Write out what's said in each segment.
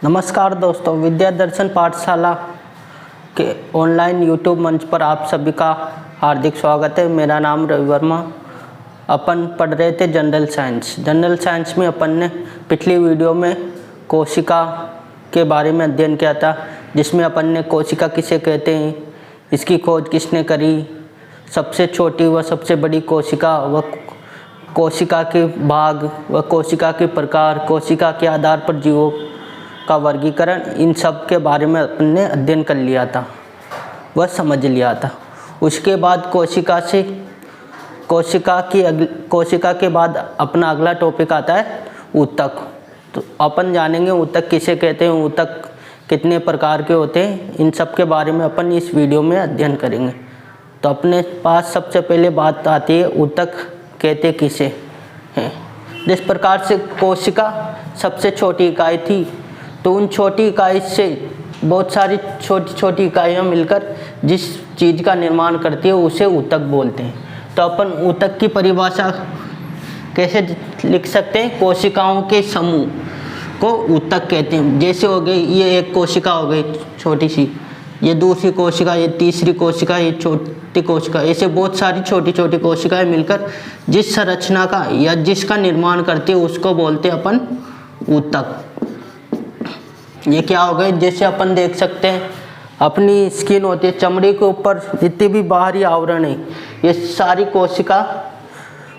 नमस्कार दोस्तों, विद्या दर्शन पाठशाला के ऑनलाइन यूट्यूब मंच पर आप सभी का हार्दिक स्वागत है। मेरा नाम रवि वर्मा। अपन पढ़ रहे थे जनरल साइंस में अपन ने पिछली वीडियो में कोशिका के बारे में अध्ययन किया था, जिसमें अपन ने कोशिका किसे कहते हैं, इसकी खोज किसने करी, सबसे छोटी व सबसे बड़ी कोशिका व कोशिका के भाग व कोशिका के प्रकार, कोशिका के आधार पर जीवों का वर्गीकरण, इन सब के बारे में अपन ने अध्ययन कर लिया था, वह समझ लिया था। उसके बाद कोशिका के बाद अपना अगला टॉपिक आता है ऊतक। तो अपन जानेंगे ऊतक किसे कहते हैं, ऊतक कितने प्रकार के होते हैं, इन सब के बारे में अपन इस वीडियो में अध्ययन करेंगे। तो अपने पास सबसे पहले बात आती है ऊतक कहते किसे हैं। जिस प्रकार से कोशिका सबसे छोटी इकाई थी, तो उन छोटी इकाई से बहुत सारी छोटी छोटी इकाइयाँ मिलकर जिस चीज़ का निर्माण करती है उसे ऊतक बोलते हैं। तो अपन ऊतक की परिभाषा कैसे लिख सकते हैं, कोशिकाओं के समूह को ऊतक कहते हैं। जैसे हो गई ये एक कोशिका हो गई छोटी सी, ये दूसरी कोशिका, ये तीसरी कोशिका, ये छोटी कोशिका, ऐसे बहुत सारी छोटी छोटी कोशिकाएं मिलकर जिस संरचना का या जिसका निर्माण करती है उसको बोलते हैं अपन ऊतक। ये क्या हो गए, जैसे अपन देख सकते हैं अपनी स्किन होती है, चमड़ी के ऊपर जितनी भी बाहरी आवरण है, ये सारी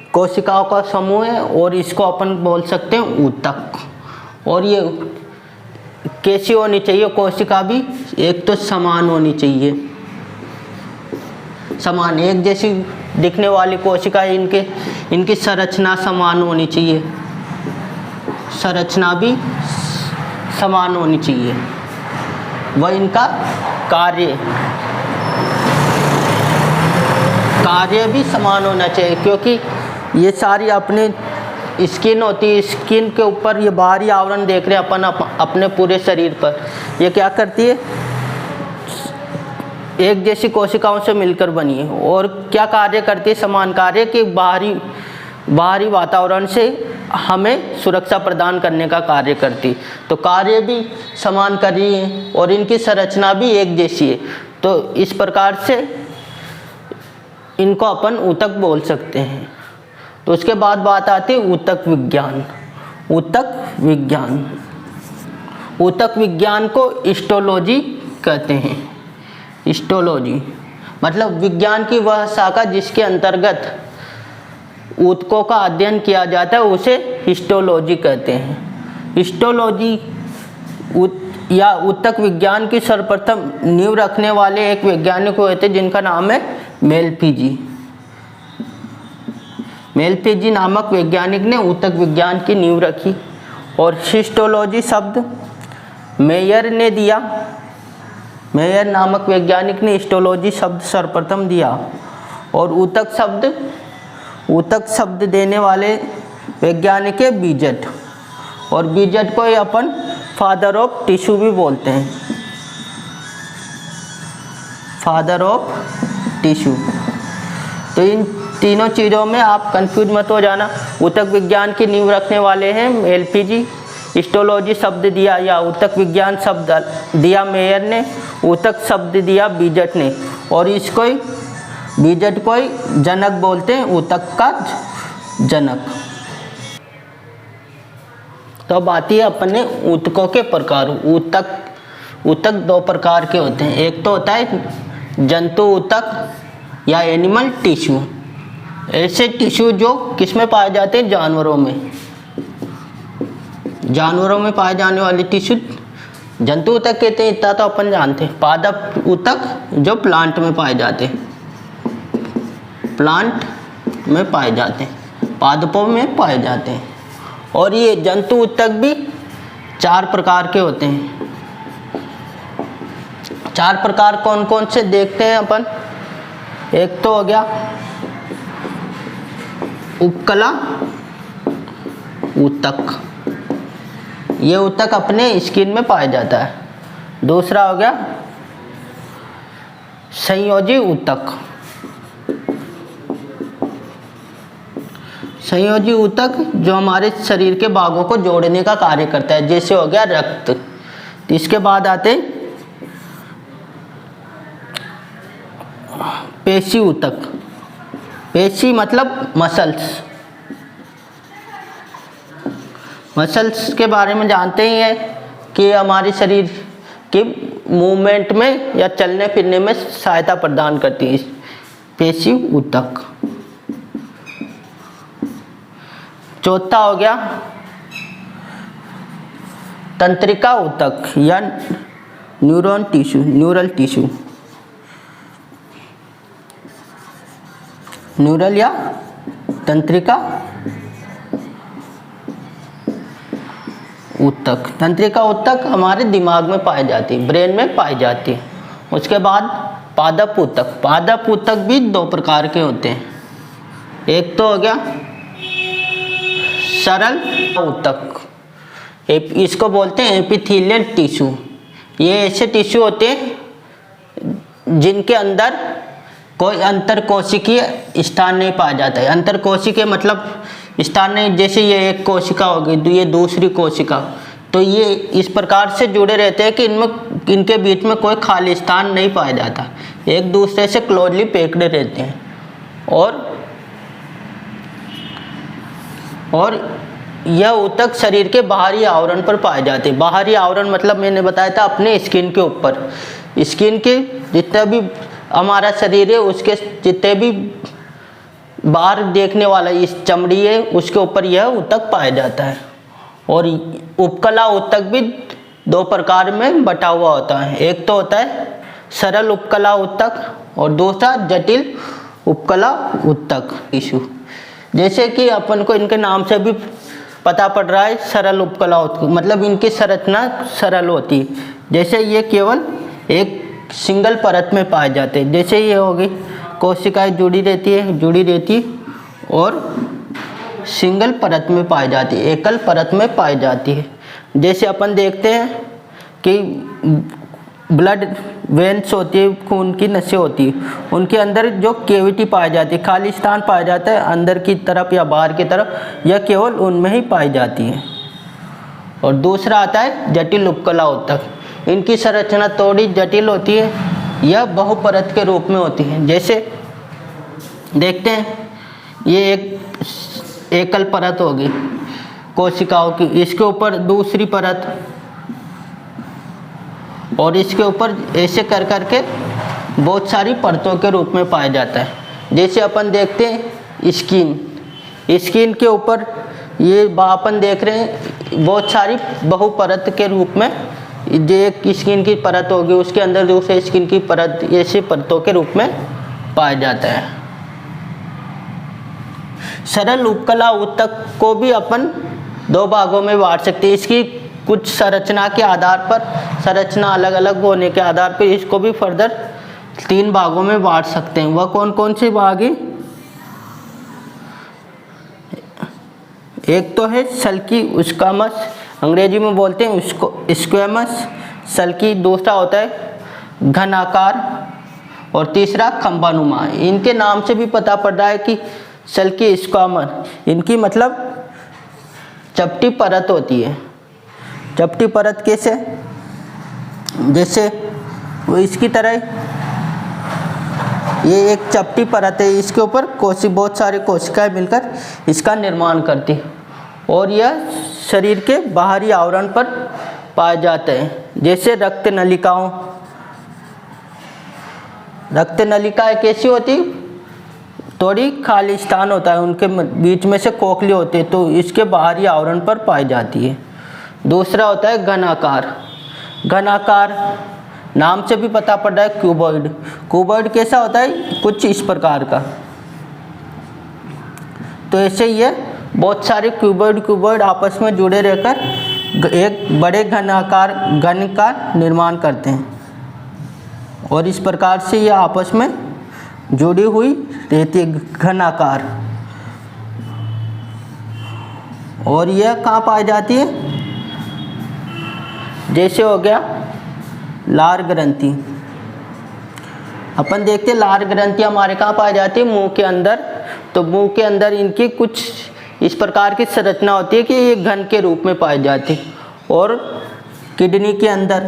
कोशिकाओं का समूह है और इसको अपन बोल सकते हैं ऊतक। और ये कैसी होनी चाहिए कोशिका भी, एक तो समान होनी चाहिए, समान एक जैसी दिखने वाली कोशिका, इनकी संरचना समान होनी चाहिए, संरचना भी समान होनी चाहिए, वह इनका कार्य भी समान होना चाहिए। क्योंकि ये सारी अपने स्किन होती है, स्किन के ऊपर ये बाहरी आवरण देख रहे हैं अपन अपने पूरे शरीर पर, ये क्या करती है, एक जैसी कोशिकाओं से मिलकर बनी है और क्या कार्य करती है, समान कार्य कि बाहरी वातावरण से हमें सुरक्षा प्रदान करने का कार्य करती। तो कार्य भी समान कर रही है और इनकी संरचना भी एक जैसी है। तो इस प्रकार से इनको अपन ऊतक बोल सकते हैं। तो उसके बाद बात आती है ऊतक विज्ञान। ऊतक विज्ञान को हिस्टोलॉजी कहते हैं। हिस्टोलॉजी मतलब विज्ञान की वह शाखा जिसके अंतर्गत ऊतकों का अध्ययन किया जाता है उसे हिस्टोलॉजी कहते हैं। हिस्टोलॉजी या ऊतक विज्ञान की सर्वप्रथम नींव रखने वाले एक वैज्ञानिक हुए थे जिनका नाम है मेलपीजी नामक वैज्ञानिक ने ऊतक विज्ञान की नींव रखी और हिस्टोलॉजी शब्द मेयर ने दिया। मेयर नामक वैज्ञानिक ने हिस्टोलॉजी शब्द सर्वप्रथम दिया और ऊतक शब्द देने वाले वैज्ञानिक है बीजट, और बीजट को अपन फादर ऑफ टिश्यू भी बोलते हैं, फादर ऑफ टिश्यू। तो इन तीनों चीज़ों में आप कंफ्यूज मत हो जाना। ऊतक विज्ञान की नींव रखने वाले हैं एलपीजी, हिस्टोलॉजी शब्द दिया या ऊतक विज्ञान शब्द दिया मेयर ने, ऊतक शब्द दिया बीजट ने, और इसको बीजट को जनक बोलते हैं, ऊतक का जनक। तो अब आती है अपने ऊतकों के प्रकार। ऊतक दो प्रकार के होते हैं, एक तो होता है जंतु ऊतक या एनिमल टिश्यू। ऐसे टिश्यू जो किस में पाए जाते हैं, जानवरों में पाए जाने वाले टिश्यू जंतु ऊतक कहते हैं, इतना तो अपन जानते हैं। पादप ऊतक जो प्लांट में पाए जाते हैं, पादपों में पाए जाते हैं। और ये जंतु ऊतक भी 4 प्रकार के होते हैं। 4 प्रकार कौन कौन से देखते हैं अपन। एक तो हो गया उपकला ऊतक, ये ऊतक अपने स्किन में पाया जाता है। दूसरा हो गया संयोजी ऊतक। जो हमारे शरीर के भागों को जोड़ने का कार्य करता है, जैसे हो गया रक्त, तो इसके बाद आते हैं पेशी ऊतक। पेशी मतलब मसल्स। मसल्स के बारे में जानते ही हैं कि हमारे शरीर के मूवमेंट में या चलने फिरने में सहायता प्रदान करती है पेशी ऊतक। चौथा हो गया तंत्रिका ऊतक या न्यूरल टिश्यू। न्यूरल या तंत्रिका ऊतक। तंत्रिका ऊतक हमारे दिमाग में पाई जाती है, ब्रेन में पाई जाती है। उसके बाद पादप ऊतक। पादप ऊतक भी दो प्रकार के होते हैं। एक तो हो गया सरल ऊतक, इसको बोलते हैं एपिथेलियल टिश्यू। ये ऐसे टिश्यू होते हैं जिनके अंदर कोई अंतरकोशिकीय स्थान नहीं पाया जाता है। अंतरकोशिकीय मतलब स्थान नहीं, जैसे ये एक कोशिका होगी तो ये दूसरी कोशिका, तो ये इस प्रकार से जुड़े रहते हैं कि इनके बीच में कोई खाली स्थान नहीं पाया जाता, एक दूसरे से क्लोजली पैक्ड रहते हैं। और यह ऊतक शरीर के बाहरी आवरण पर पाए जाते हैं। बाहरी आवरण मतलब मैंने बताया था अपने स्किन के ऊपर। स्किन के जितना भी हमारा शरीर है उसके जितने भी बाहर देखने वाला इस चमड़ी है उसके ऊपर यह ऊतक पाया जाता है। और उपकला ऊतक भी दो प्रकार में बटा हुआ होता है। एक तो होता है सरल उपकला ऊतक और दूसरा जटिल उपकला ऊतक टिश्यू। जैसे कि अपन को इनके नाम से भी पता पड़ रहा है सरल उपकला ऊतक मतलब इनकी संरचना सरल होती है। जैसे ये केवल एक सिंगल परत में पाए जाते हैं। जैसे ये होगी कोशिकाएं जुड़ी रहती है और सिंगल परत में पाई जाती है, एकल परत में पाई जाती है। जैसे अपन देखते हैं कि ब्लड वेन्स होती है, खून की नसें होती है, उनके अंदर जो कैविटी पाई जाती है, खाली स्थान पाया जाता है अंदर की तरफ या बाहर की तरफ, यह केवल उनमें ही पाई जाती है। और दूसरा आता है जटिल उपकला ऊतक। इनकी संरचना थोड़ी जटिल होती है, यह बहुपरत के रूप में होती है। जैसे देखते हैं ये एक एकल परत होगी कोशिकाओं की, इसके ऊपर दूसरी परत और इसके ऊपर ऐसे कर करके बहुत सारी परतों के रूप में पाया जाता है। जैसे अपन देखते हैं स्किन के ऊपर ये अपन देख रहे हैं बहुत सारी बहुपरत के रूप में, जो एक स्किन की परत होगी उसके अंदर दूसरे स्किन की परत, ऐसी परतों के रूप में पाया जाता है। सरल उपकला ऊतक को भी अपन दो भागों में बांट सकते हैं। इसकी कुछ संरचना के आधार पर, संरचना अलग अलग होने के आधार पर इसको भी फर्दर 3 भागों में बांट सकते हैं। वह कौन कौन से भाग हैं? एक तो है सल्की स्क्वैमस, अंग्रेजी में बोलते हैं उसको स्क्वैमस सल्की। दूसरा होता है घनाकार और तीसरा खंभानुमा। इनके नाम से भी पता पड़ रहा है कि सल्की स्क्वैमस, इनकी मतलब चपटी परत होती है। चपटी परत कैसे? जैसे वो इसकी तरह ये एक चपटी परत है, इसके ऊपर बहुत सारी कोशिकाएं मिलकर इसका निर्माण करती है और यह शरीर के बाहरी आवरण पर पाए जाते हैं। जैसे रक्त नलिकाएं कैसी होती? थोड़ी खाली स्थान होता है, उनके बीच में से खोखली होती है, तो इसके बाहरी आवरण पर पाई जाती है। दूसरा होता है घनाकार, नाम से भी पता पड़ रहा है क्यूबॉइड कैसा होता है? कुछ इस प्रकार का। तो ऐसे ही है बहुत सारे क्यूबॉइड आपस में जुड़े रहकर एक बड़े घन का निर्माण करते हैं और इस प्रकार से ये आपस में जुड़ी हुई रहती है घनाकार। और यह कहाँ पाई जाती है? जैसे हो गया लार ग्रंथि। अपन देखते हैं लार ग्रंथि हमारे कहाँ पाई जाती है? मुंह के अंदर। तो मुंह के अंदर इनकी कुछ इस प्रकार की संरचना होती है कि ये घन के रूप में पाई जाती है। और किडनी के अंदर,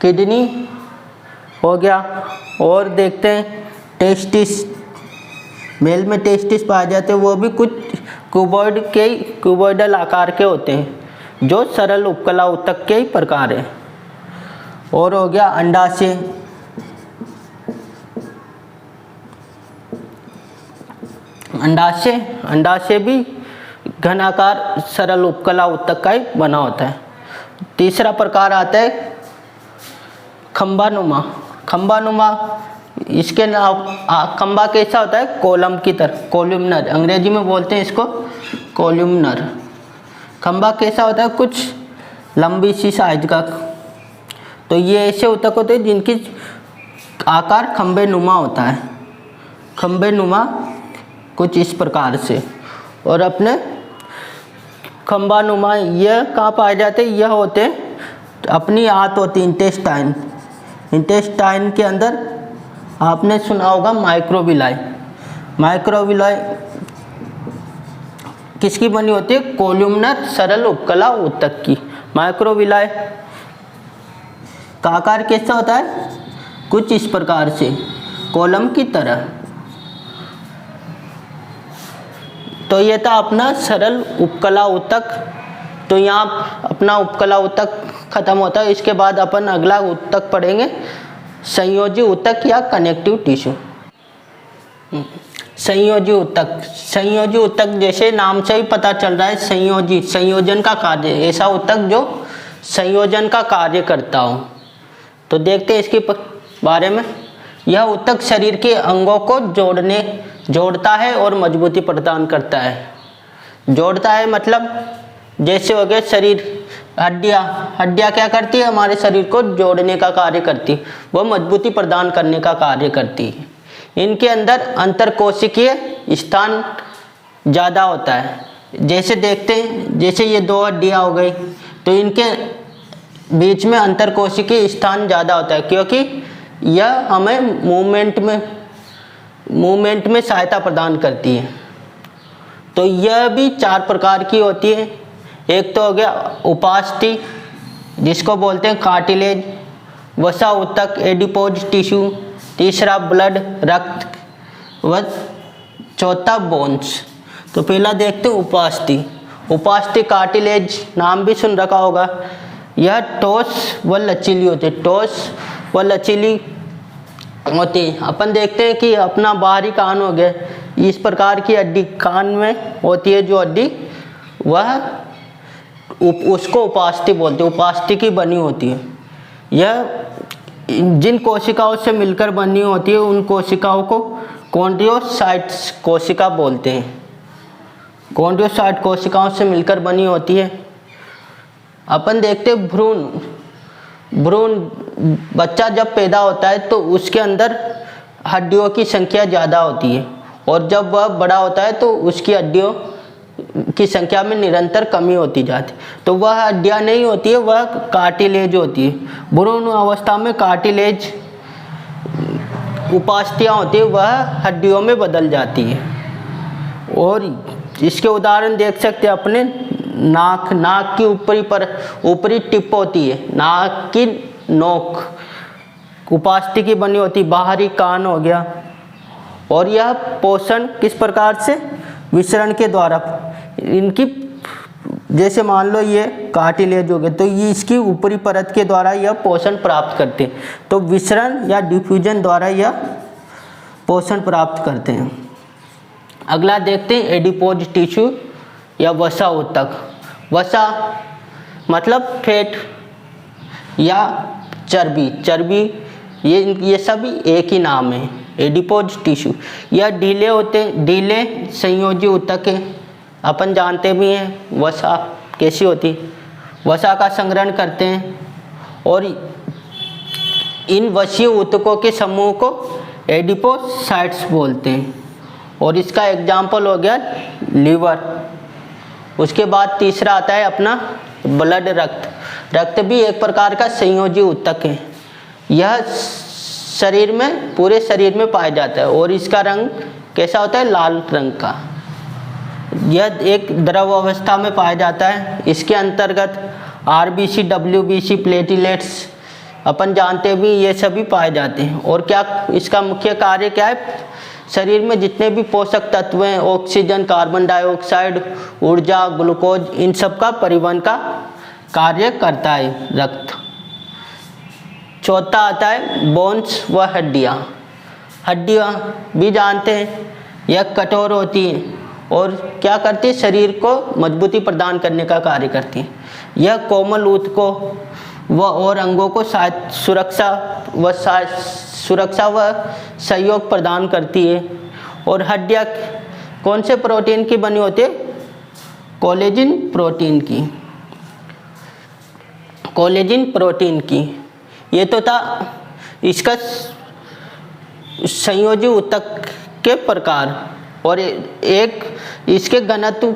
किडनी हो गया। और देखते हैं टेस्टिस, मेल में टेस्टिस पाए जाते हैं, वो भी कुछ क्यूबॉइडल आकार के होते हैं जो सरल उपकला ऊतक के ही प्रकार हैं। और हो गया अंडाशय, अंडाशय भी घनाकार सरल उपकला ऊतक का ही बना होता है। तीसरा प्रकार आता है खंबानुमा। खंबानुमा, इसके नाम खंबा कैसा होता है, कॉलम की तरह, कॉलमनर, अंग्रेजी में बोलते हैं इसको कॉलमनर। खंबा कैसा होता है, कुछ लंबी सी साइज का। तो ये ऐसे ऊतक होते हैं जिनकी आकार खंबे नुमा होता है, खंबे नुमा कुछ इस प्रकार से। और अपने खंबा नुमा यह कहाँ पाए जाते हैं, यह होते अपनी आंत होती इंटेस्टाइन, इंटेस्टाइन के अंदर आपने सुना होगा माइक्रोविलाई। माइक्रोविलाई किसकी बनी होती है, कॉलमनर सरल उपकला ऊतक की। माइक्रोविलाई का आकार कैसा होता है, कुछ इस प्रकार से, कॉलम की तरह। तो ये था अपना सरल उपकला ऊतक। तो यहाँ अपना उपकला ऊतक खत्म होता है। इसके बाद अपन अगला ऊतक पढ़ेंगे संयोजी ऊतक या कनेक्टिव टिश्यू। संयोजी ऊतक, संयोजी ऊतक जैसे नाम से ही पता चल रहा है, संयोजी, संयोजन का कार्य, ऐसा ऊतक जो संयोजन का कार्य करता हो। तो देखते हैं इसके बारे में। यह ऊतक शरीर के अंगों को जोड़ता है और मजबूती प्रदान करता है। जोड़ता है मतलब जैसे हो गए शरीर, हड्डियाँ क्या करती है, हमारे शरीर को जोड़ने का कार्य करती है, वह मजबूती प्रदान करने का कार्य करती है। इनके अंदर अंतरकोशिकीय स्थान ज़्यादा होता है। जैसे देखते हैं, जैसे ये दो हड्डियाँ हो गई, तो इनके बीच में अंतरकोशिकीय स्थान ज़्यादा होता है, क्योंकि यह हमें मूवमेंट में सहायता प्रदान करती है। तो यह भी 4 प्रकार की होती है। एक तो हो गया उपास्थि, जिसको बोलते हैं कार्टिलेज, वसा ऊतक एडिपोज टिश्यू, तीसरा ब्लड रक्त, व चौथा बोन्स। तो पहला देखते हैं उपास्थि। उपास्थि कार्टिलेज नाम भी सुन रखा होगा। यह ठोस व लचीली होती है, ठोस व लचीली होती है। अपन देखते हैं कि अपना बाहरी कान हो गया, इस प्रकार की हड्डी कान में होती है, जो हड्डी वह उसको उपास्थि बोलते हैं, उपास्थि की बनी होती है। यह जिन कोशिकाओं से मिलकर बनी होती है उन कोशिकाओं को कॉन्ड्रियोसाइट्स कोशिका बोलते हैं। कॉन्ड्रियोसाइट कोशिकाओं से मिलकर बनी होती है। अपन देखते हैं भ्रूण बच्चा जब पैदा होता है तो उसके अंदर हड्डियों की संख्या ज़्यादा होती है, और जब वह बड़ा होता है तो उसकी हड्डियों की संख्या में निरंतर कमी होती जाती है। तो वह हड्डियाँ नहीं होती है, वह कार्टिलेज होती है। भ्रूण अवस्था में कार्टिलेज उपास्थियाँ होती है, वह हड्डियों में बदल जाती है। और इसके उदाहरण देख सकते हैं अपने नाक की ऊपरी टिप होती है, नाक की नोक उपास्थि की बनी होती, बाहरी कान हो गया। और यह पोषण किस प्रकार से, विसरण के द्वारा, इनकी जैसे मान लो ये कार्टिलेज हो गए, तो ये इसकी ऊपरी परत के द्वारा यह पोषण प्राप्त करते हैं। तो विसरण या डिफ्यूजन द्वारा यह पोषण प्राप्त करते हैं। अगला देखते हैं एडिपोज टिश्यू या वसा ऊतक। वसा मतलब फैट या चर्बी, ये सभी एक ही नाम है, एडिपोज टिश्यू। यह ढीले संयोजी ऊतक है। अपन जानते भी हैं वसा कैसी होती, वसा का संग्रहण करते हैं, और इन वसीय ऊतकों के समूह को एडिपोसाइट्स बोलते हैं। और इसका एग्जाम्पल हो गया लीवर। उसके बाद तीसरा आता है अपना ब्लड रक्त भी एक प्रकार का संयोजी ऊतक है। यह पूरे शरीर में पाया जाता है, और इसका रंग कैसा होता है, लाल रंग का। यह एक द्रव अवस्था में पाया जाता है। इसके अंतर्गत आरबीसी, डब्ल्यूबीसी, प्लेटलेट्स अपन जानते भी ये सभी पाए जाते हैं। और क्या इसका मुख्य कार्य क्या है? शरीर में जितने भी पोषक तत्व हैं, ऑक्सीजन, कार्बन डाइऑक्साइड, ऊर्जा, ग्लूकोज, इन सब का परिवहन का कार्य करता है रक्त। चौथा आता है बोन्स व हड्डियाँ। हड्डियाँ भी जानते हैं, यह कठोर होती है और क्या करती है? शरीर को मजबूती प्रदान करने का कार्य करती है। यह कोमल ऊतकों व और अंगों को सुरक्षा व सहयोग प्रदान करती है। और हड्डियाँ कौन से प्रोटीन की बनी होती है? कोलेजिन प्रोटीन की। कोलेजिन प्रोटीन की। ये तो था इसका संयोजी ऊतक के प्रकार। और एक इसके घनत्व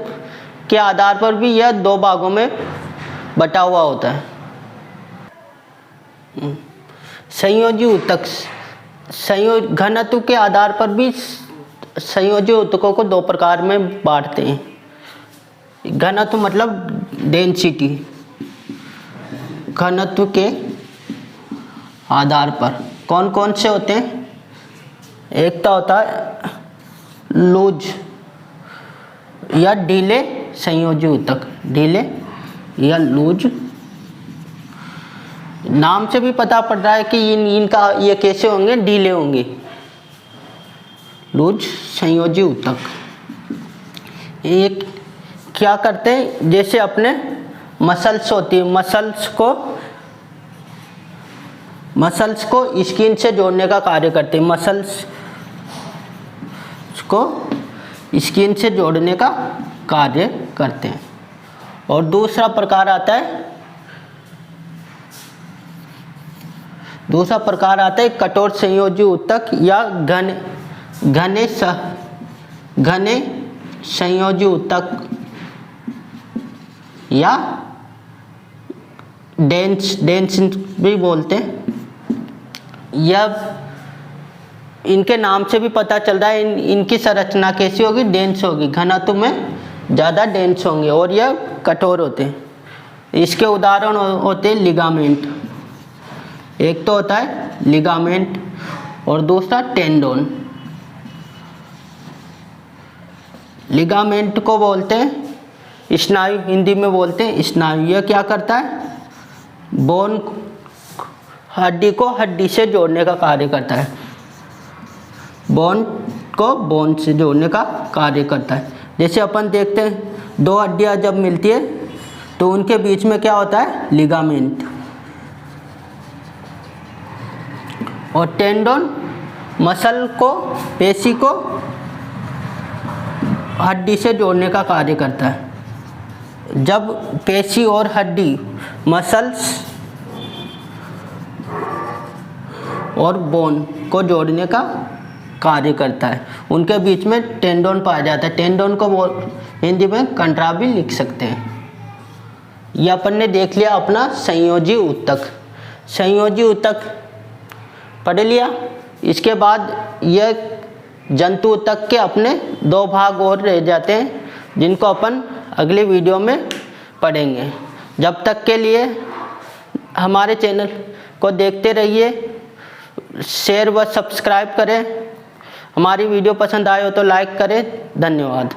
के आधार पर भी यह दो भागों में बटा हुआ होता है। संयोजी ऊतक घनत्व के आधार पर भी संयोजी ऊतकों को दो प्रकार में बांटते हैं। घनत्व मतलब डेंसिटी, घनत्व के आधार पर कौन कौन से होते हैं? एक तो होता है लूज या ढीले संयोजी ऊतक। ढीले या लूज, नाम से भी पता पड़ रहा है कि इनका ये कैसे होंगे? ढीले होंगे। लूज संयोजी ऊतक ये क्या करते हैं? जैसे अपने मसल्स होती है, मसल्स को स्किन से जोड़ने का कार्य करते हैं। मसल्स को स्किन से जोड़ने का कार्य करते हैं। और दूसरा प्रकार आता है कठोर संयोजी ऊतक या घने संयोजी ऊतक या डेंस भी बोलते हैं। यह इनके नाम से भी पता चल रहा है इनकी संरचना कैसी होगी? डेंस होगी। घनत्व में ज़्यादा डेंस होंगे और यह कठोर होते हैं। इसके उदाहरण होते हैं लिगामेंट। एक तो होता है लिगामेंट और दूसरा टेंडोन। लिगामेंट को बोलते हैं स्नायु, हिंदी में बोलते हैं स्नायु। यह क्या करता है? बोन, हड्डी को हड्डी से जोड़ने का कार्य करता है। बोन को बोन से जोड़ने का कार्य करता है। जैसे अपन देखते हैं दो हड्डियां जब मिलती है तो उनके बीच में क्या होता है? लिगामेंट। और टेंडोन मसल को, पेशी को हड्डी से जोड़ने का कार्य करता है। जब पेशी और हड्डी, मसल्स और बोन को जोड़ने का कार्य करता है, उनके बीच में टेंडोन पाया जाता है। टेंडोन को हिंदी में कंट्रा भी लिख सकते हैं। ये अपन ने देख लिया अपना संयोजी ऊतक। संयोजी ऊतक पढ़ लिया। इसके बाद यह जंतु ऊतक के अपने दो भाग और रह जाते हैं, जिनको अपन अगले वीडियो में पढ़ेंगे। जब तक के लिए हमारे चैनल को देखते रहिए, शेयर व सब्सक्राइब करें। हमारी वीडियो पसंद आए हो तो लाइक करें। धन्यवाद।